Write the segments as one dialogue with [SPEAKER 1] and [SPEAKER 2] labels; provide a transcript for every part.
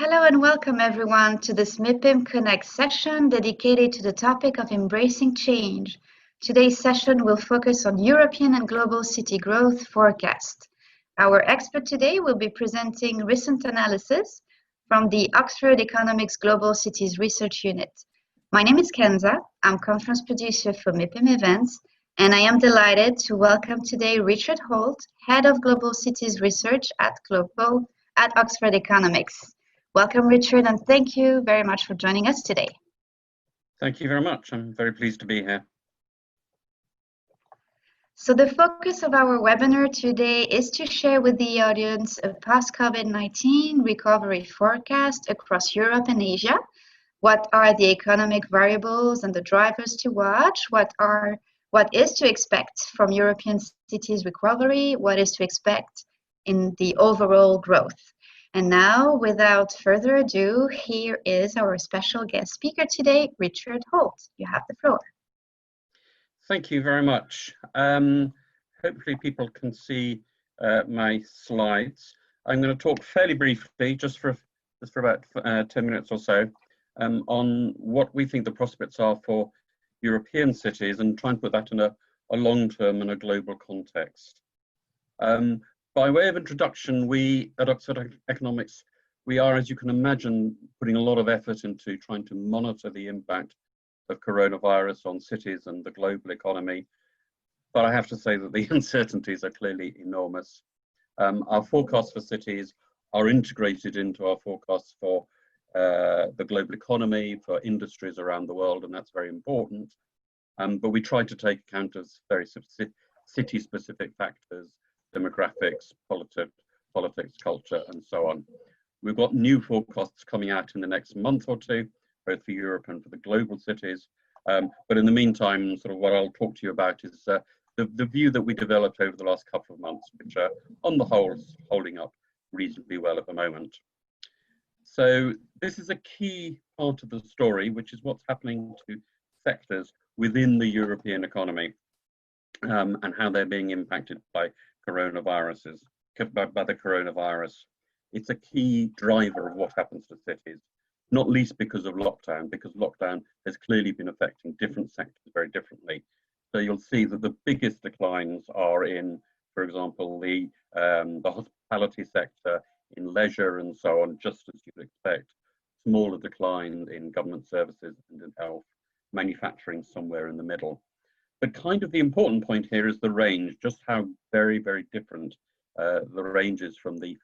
[SPEAKER 1] Hello and welcome everyone to this MIPIM Connect session dedicated to the topic of embracing change. Today's session will focus on European and global city growth forecast. Our expert today will be presenting recent analysis from the Oxford Economics Global Cities Research Unit. My name is Kenza, I'm conference producer for MIPIM events, and I am delighted to welcome today Richard Holt, Head of Global Cities Research at Oxford Economics. Welcome, Richard, and thank you very much for joining us today.
[SPEAKER 2] Thank you very much. I'm very pleased to be here.
[SPEAKER 1] So the focus of our webinar today is to share with the audience a post-COVID-19 recovery forecast across Europe and Asia. What are the economic variables and the drivers to watch? What is to expect from European cities recovery? What is to expect in the overall growth? And now, without further ado, here is our special guest speaker today, Richard Holt. You have the floor.
[SPEAKER 2] Thank you very much. Hopefully people can see my slides. I'm going to talk fairly briefly, just for about 10 minutes or so, on what we think the prospects are for European cities and try and put that in a long-term and a global context. By way of introduction, we at Oxford Economics, we are, as you can imagine, putting a lot of effort into trying to monitor the impact of coronavirus on cities and the global economy. But I have to say that the uncertainties are clearly enormous. Our forecasts for cities are integrated into our forecasts for the global economy, for industries around the world, and that's very important. But we try to take account of very city-specific factors, demographics, politics, culture, and so on. We've got new forecasts coming out in the next month or two, both for Europe and for the global cities. But in the meantime, sort of what I'll talk to you about is the view that we developed over the last couple of months, which are on the whole holding up reasonably well at the moment. So this is a key part of the story, which is what's happening to sectors within the European economy and how they're being impacted by the coronavirus. It's a key driver of what happens to cities, not least because of lockdown, because lockdown has clearly been affecting different sectors very differently. So you'll see that the biggest declines are in, for example, the hospitality sector, in leisure and so on, just as you'd expect. Smaller declines in government services and in health, manufacturing somewhere in the middle. But kind of the important point here is the range, just how very, very different the range is from the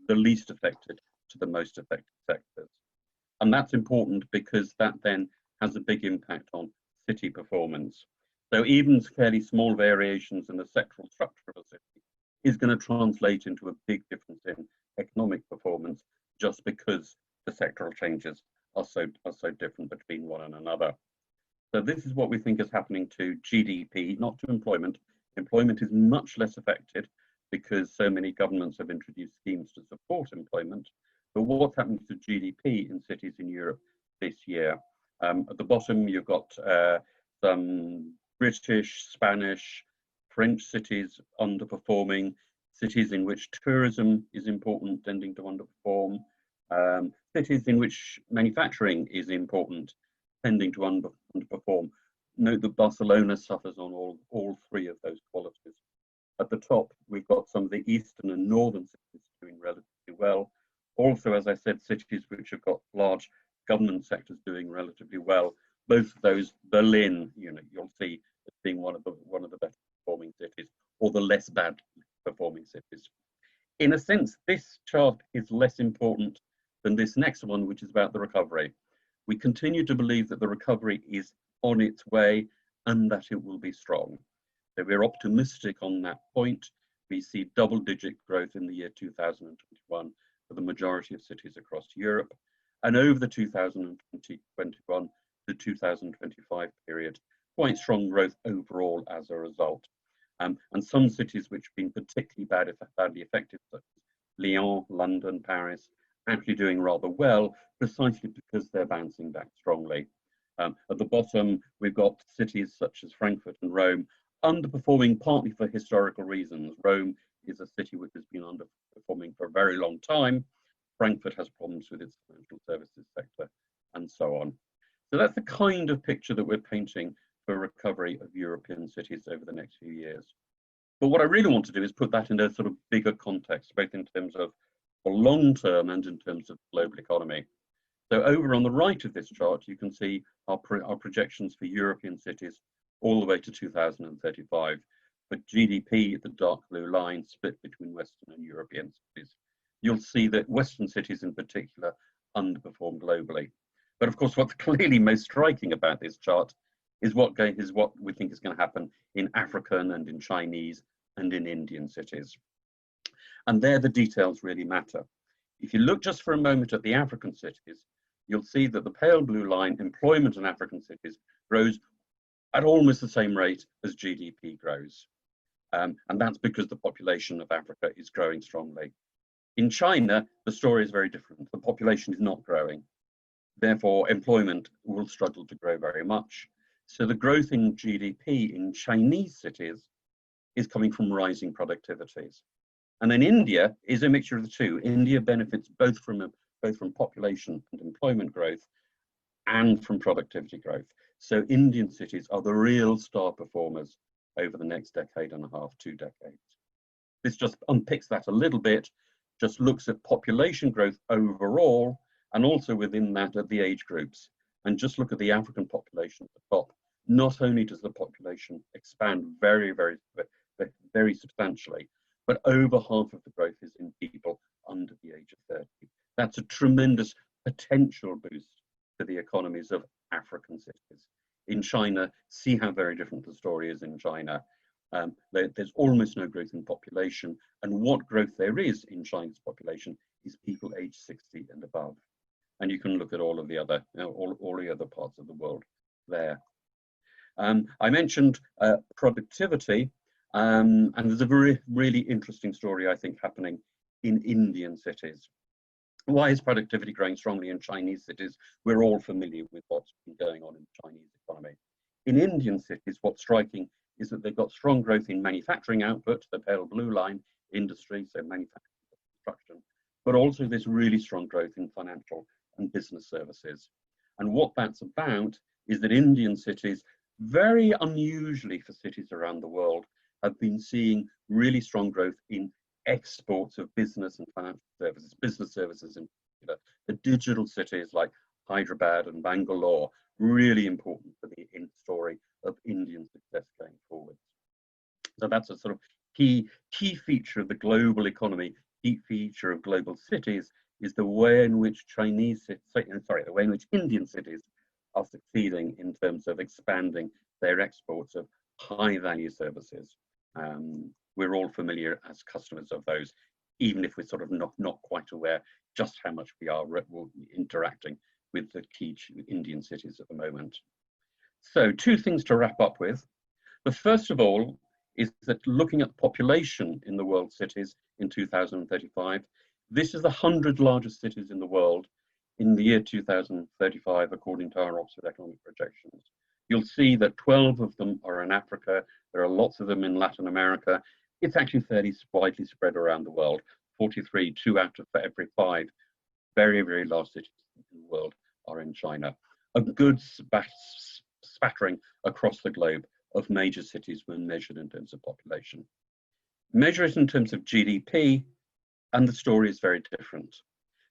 [SPEAKER 2] least affected to the most affected sectors. And that's important because that then has a big impact on city performance. So even fairly small variations in the sectoral structure of a city is going to translate into a big difference in economic performance, just because the sectoral changes are so different between one and another. So this is what we think is happening to GDP, not to employment. Employment is much less affected because so many governments have introduced schemes to support employment. But what's happening to GDP in cities in Europe this year? At the bottom, you've got some British, Spanish, French cities underperforming, cities in which tourism is important tending to underperform, cities in which manufacturing is important tending to underperform. Note that Barcelona suffers on all three of those qualities. At the top, we've got some of the eastern and northern cities doing relatively well. Also, as I said, cities which have got large government sectors doing relatively well. Both of those, Berlin, you'll see as being one of the better performing cities, or the less bad performing cities. In a sense, this chart is less important than this next one, which is about the recovery. We continue to believe that the recovery is on its way and that it will be strong. So we're optimistic on that point. We see double-digit growth in the year 2021 for the majority of cities across Europe, and over the 2021 to 2025 period, quite strong growth overall as a result. And some cities which have been particularly badly affected, such as Lyon, London, Paris, actually doing rather well, precisely because they're bouncing back strongly. At the bottom, we've got cities such as Frankfurt and Rome underperforming partly for historical reasons. Rome is a city which has been underperforming for a very long time, Frankfurt has problems with its financial services sector, and so on. So that's the kind of picture that we're painting for recovery of European cities over the next few years. But what I really want to do is put that in a sort of bigger context, both in terms of the long term and in terms of global economy. So over on the right of this chart, you can see our projections for European cities all the way to 2035. But GDP, the dark blue line, split between Western and European cities. You'll see that Western cities in particular underperform globally. But of course, what's clearly most striking about this chart is what we think is going to happen in African and in Chinese and in Indian cities. And there the details really matter. If you look just for a moment at the African cities, you'll see that the pale blue line, employment in African cities, grows at almost the same rate as GDP grows. And that's because the population of Africa is growing strongly. In China, the story is very different. The population is not growing. Therefore, employment will struggle to grow very much. So the growth in GDP in Chinese cities is coming from rising productivities. And then India is a mixture of the two. India benefits both from population and employment growth and from productivity growth. So Indian cities are the real star performers over the next decade and a half, 2 decades. This just unpicks that a little bit, just looks at population growth overall, and also within that at the age groups. And just look at the African population at the top. Not only does the population expand very, very substantially, but over half of the growth is in people under the age of 30. That's a tremendous potential boost to the economies of African cities. In China, see how very different the story is in China. There's almost no growth in population, and what growth there is in China's population is people aged 60 and above. And you can look at all of the other, all the other parts of the world there. I mentioned productivity, and there's a really interesting story, I think, happening in Indian cities. Why is productivity growing strongly in Chinese cities? We're all familiar with what's been going on in the Chinese economy. In Indian cities, what's striking is that they've got strong growth in manufacturing output, the pale blue line, industry, so manufacturing, construction, but also this really strong growth in financial and business services. And what that's about is that Indian cities, very unusually for cities around the world, have been seeing really strong growth in exports of business and financial services, business services in particular. The digital cities like Hyderabad and Bangalore, really important for the story of Indian success going forward. So that's a sort of key feature of the global economy, key feature of global cities, is the way in which the way in which Indian cities are succeeding in terms of expanding their exports of high value services. We're all familiar as customers of those, even if we're sort of not quite aware just how much we are interacting with the key Indian cities at the moment. So 2 things to wrap up with. The first of all is that looking at the population in the world cities in 2035, this is the 100 largest cities in the world in the year 2035, according to our Oxford Economic projections. You'll see that 12 of them are in Africa. There are lots of them in Latin America. It's actually fairly widely spread around the world. 43, 2 out of every 5 very, very large cities in the world are in China. A good spattering across the globe of major cities when measured in terms of population. Measure it in terms of GDP, and the story is very different.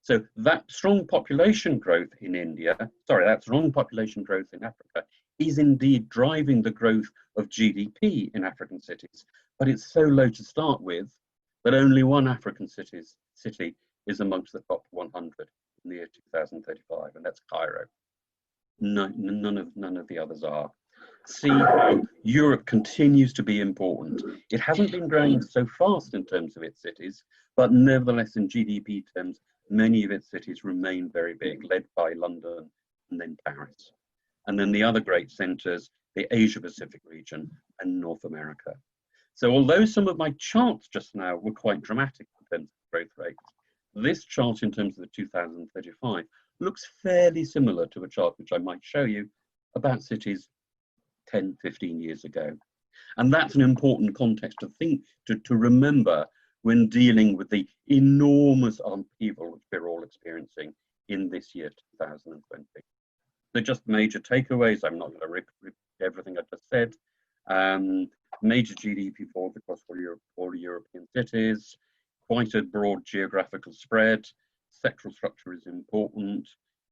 [SPEAKER 2] So that strong population growth in that strong population growth in Africa is indeed driving the growth of GDP in African cities, but it's so low to start with that only one African city is amongst the top 100 in the year 2035, and that's Cairo. None of the others are. See how Europe continues to be important. It hasn't been growing so fast in terms of its cities, but nevertheless in GDP terms, many of its cities remain very big, led by London and then Paris. And then the other great centers, the Asia Pacific region and North America. So although some of my charts just now were quite dramatic in terms of growth rates, this chart in terms of the 2035 looks fairly similar to a chart which I might show you about cities 10, 15 years ago. And that's an important context to remember when dealing with the enormous upheaval which we're all experiencing in this year 2020. So just major takeaways. I'm not going to repeat everything I just said. Major GDP falls across all European cities, quite a broad geographical spread, sectoral structure is important,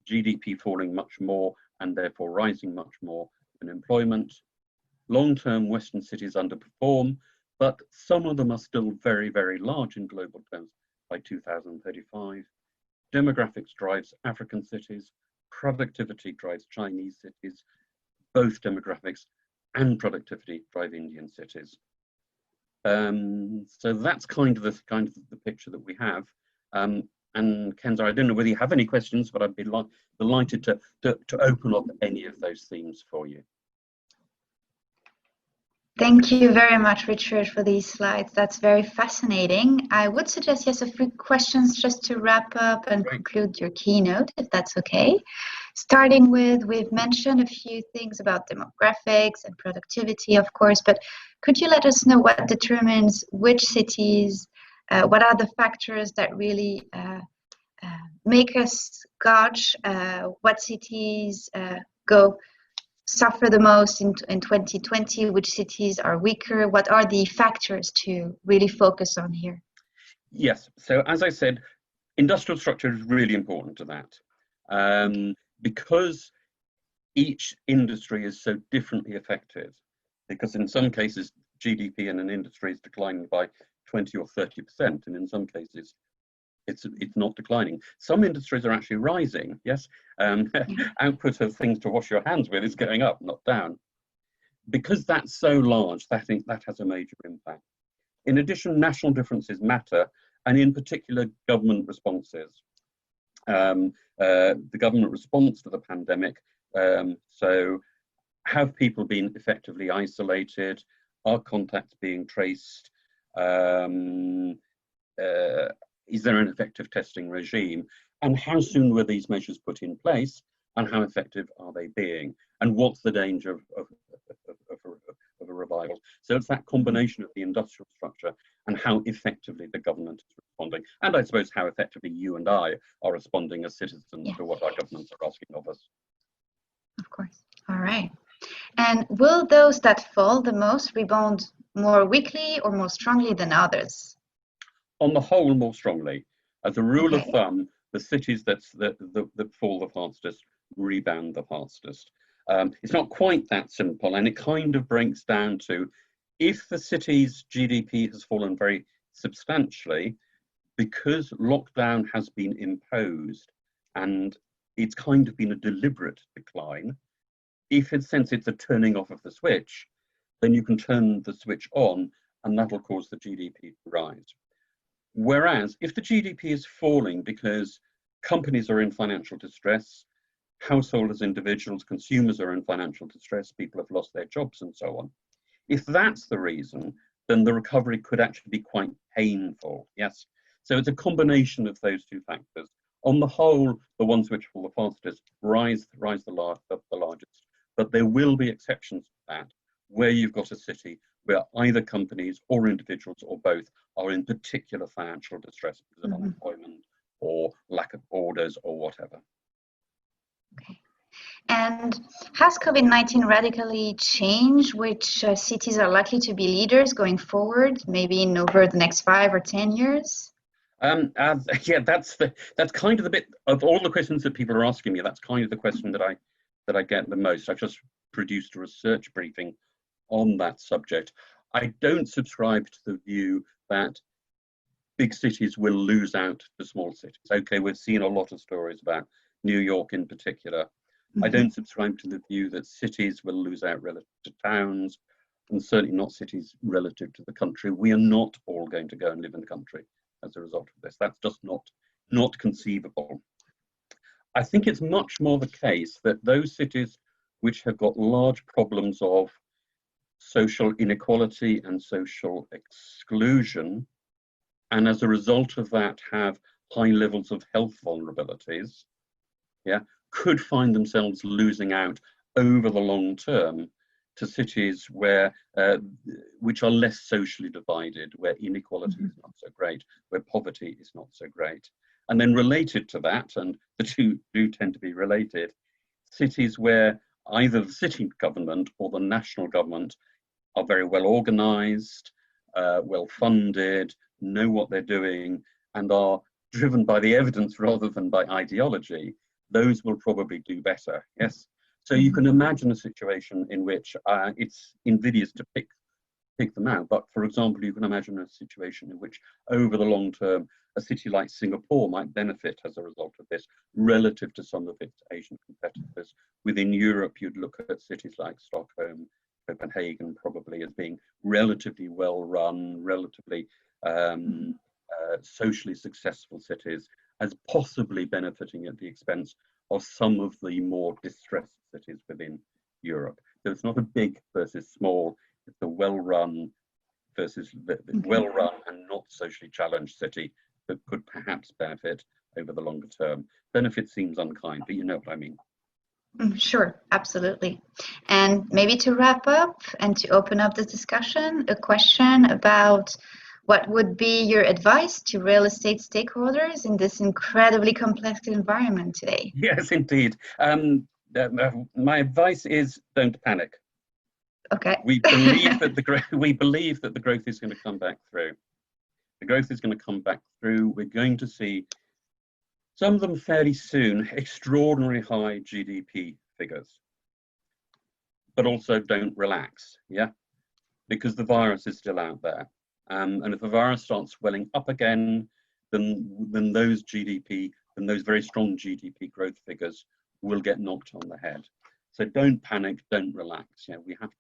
[SPEAKER 2] GDP falling much more and therefore rising much more than employment. Long-term Western cities underperform, but some of them are still very, very large in global terms by 2035. Demographics drives African cities, productivity drives Chinese cities, both demographics and productivity drive Indian cities. So that's kind of the picture that we have. And Kenza, I don't know whether you have any questions, but I'd be delighted to open up any of those themes for you.
[SPEAKER 1] Thank you very much, Richard, for these slides. That's very fascinating. I would suggest, yes, a few questions just to wrap up and conclude your keynote, if that's okay. Starting with, we've mentioned a few things about demographics and productivity, of course, but could you let us know what determines which cities, what are the factors that really make us gauge what cities suffer the most in 2020, which cities are weaker? What are the factors to really focus on here?
[SPEAKER 2] Yes, so as I said, industrial structure is really important to that, because each industry is so differently affected, because in some cases GDP in an industry is declining by 20 or 30%, and in some cases it's not declining. Some industries are actually rising, yes. Output of things to wash your hands with is going up, not down. Because that's so large, that has a major impact. In addition, national differences matter, and in particular, government responses. The government response to the pandemic, so have people been effectively isolated? Are contacts being traced? Is there an effective testing regime? And how soon were these measures put in place? And how effective are they being? And what's the danger of a revival? So it's that combination of the industrial structure and how effectively the government is responding. And I suppose how effectively you and I are responding as citizens to what our governments are asking of us.
[SPEAKER 1] Of course. All right. And will those that fall the most rebound more weakly or more strongly than others?
[SPEAKER 2] On the whole, more strongly. As a rule of thumb, the cities that fall the fastest rebound the fastest. It's not quite that simple, and it kind of breaks down to, if the city's GDP has fallen very substantially, because lockdown has been imposed and it's kind of been a deliberate decline, since it's a turning off of the switch, then you can turn the switch on and that'll cause the GDP to rise. Whereas if the GDP is falling because companies are in financial distress, householders, individuals, consumers are in financial distress, people have lost their jobs and so on. If that's the reason, then the recovery could actually be quite painful, yes? So it's a combination of those two factors. On the whole, the ones which fall the fastest rise the largest, but there will be exceptions to that, where you've got a city where either companies or individuals or both are in particular financial distress because of unemployment or lack of orders or whatever.
[SPEAKER 1] Okay. And has COVID-19 radically changed which cities are likely to be leaders going forward, maybe over the next 5 or 10 years?
[SPEAKER 2] Yeah, that's kind of the bit of all the questions that people are asking me. That's kind of the question that I get the most. I've just produced a research briefing on that subject. I don't subscribe to the view that big cities will lose out to small cities. Okay, we've seen a lot of stories about New York in particular. I don't subscribe to the view that cities will lose out relative to towns, and certainly not cities relative to the country. We are not all going to go and live in the country as a result of this. That's just not conceivable. I think it's much more the case that those cities which have got large problems of social inequality and social exclusion, and as a result of that have high levels of health vulnerabilities, yeah, could find themselves losing out over the long term to cities which are less socially divided, where inequality is not so great, where poverty is not so great. And then related to that, and the two do tend to be related, cities where either the city government or the national government are very well organized, well funded, know what they're doing, and are driven by the evidence rather than by ideology, those will probably do better. Yes. So you can imagine a situation in which it's invidious to pick them out, but for example, you can imagine a situation in which over the long term, a city like Singapore might benefit as a result of this relative to some of its Asian competitors. Within Europe, you'd look at cities like Stockholm, Copenhagen probably as being relatively well run, relatively socially successful cities, as possibly benefiting at the expense of some of the more distressed cities within Europe. So it's not a big versus small, it's a well-run versus well-run and not socially challenged city that could perhaps benefit over the longer term. Benefit seems unkind, but you know what I mean.
[SPEAKER 1] Sure, absolutely. And maybe to wrap up and to open up the discussion, a question about what would be your advice to real estate stakeholders in this incredibly complex environment today?
[SPEAKER 2] Yes, indeed. My advice is don't panic.
[SPEAKER 1] Okay.
[SPEAKER 2] We believe that the growth is going to come back through. The growth is going to come back through. We're going to see some of them fairly soon, extraordinary high GDP figures. But also don't relax, yeah? Because the virus is still out there. And if the virus starts swelling up again, then those very strong GDP growth figures will get knocked on the head. So don't panic, don't relax. Yeah, we have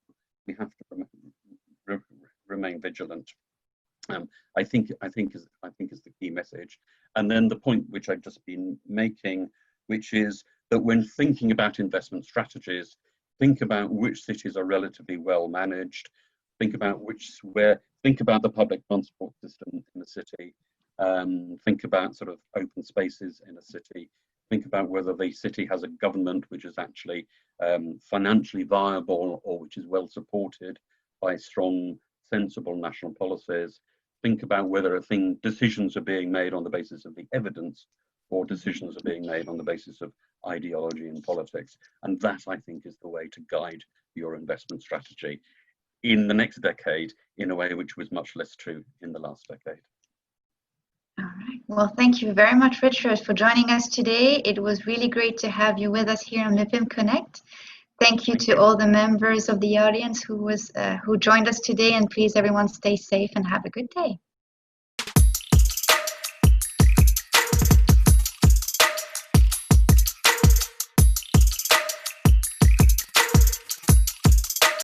[SPEAKER 2] to remain vigilant. I think is the key message. And then the point which I've just been making, which is that when thinking about investment strategies, think about which cities are relatively well managed. Think about the public transport system in the city. Think about sort of open spaces in a city. Think about whether the city has a government which is actually financially viable or which is well supported by strong, sensible national policies. Think about whether decisions are being made on the basis of the evidence or decisions are being made on the basis of ideology and politics. And that, I think, is the way to guide your investment strategy in the next decade in a way which was much less true in the last decade.
[SPEAKER 1] All right. Well, thank you very much, Richard, for joining us today. It was really great to have you with us here on MIPIM Connect. Thank you to all the members of the audience who joined us today, and please everyone stay safe and have a good day.